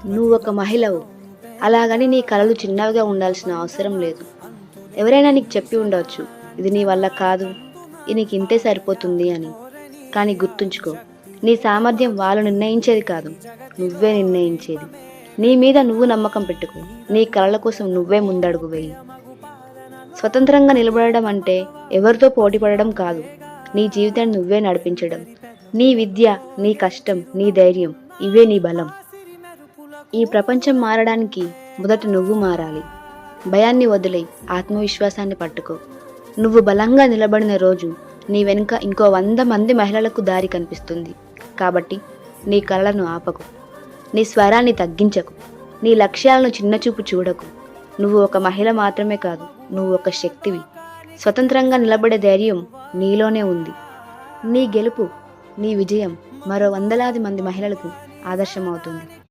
నువ్వు ఒక మహిళవు. అలాగని నీ కలలు చిన్నవిగా ఉండాల్సిన అవసరం లేదు. ఎవరైనా నీకు చెప్పి ఉండవచ్చు, ఇది నీ వల్ల కాదు, ఇది నీకు ఇంతే సరిపోతుంది అని. కానీ గుర్తుంచుకో, నీ సామర్థ్యం వాళ్ళు నిర్ణయించేది కాదు, నువ్వే నిర్ణయించేది. నీ మీద నువ్వు నమ్మకం పెట్టుకో. నీ కలల కోసం నువ్వే ముందడుగు వేయి. స్వతంత్రంగా నిలబడడం అంటే ఎవరితో పోటీ పడడం కాదు, నీ జీవితాన్ని నువ్వే నడిపించడం. నీ విద్య, నీ కష్టం, నీ ధైర్యం, ఇవే నీ బలం. ఈ ప్రపంచం మారడానికి మొదట నువ్వు మారాలి. భయాన్ని వదిలేయి, ఆత్మవిశ్వాసాన్ని పట్టుకో. నువ్వు బలంగా నిలబడిన రోజు నీ వెనుక ఇంకో 100 మంది మహిళలకు దారి కనిపిస్తుంది. కాబట్టి నీ కలలను ఆపకు, నీ స్వరాన్ని తగ్గించకు, నీ లక్ష్యాలను చిన్నచూపు చూడకు. నువ్వు ఒక మహిళ మాత్రమే కాదు, నువ్వు ఒక శక్తివి. స్వతంత్రంగా నిలబడే ధైర్యం నీలోనే ఉంది. నీ గెలుపు, నీ విజయం మరో వందలాది మంది మహిళలకు ఆదర్శమవుతుంది.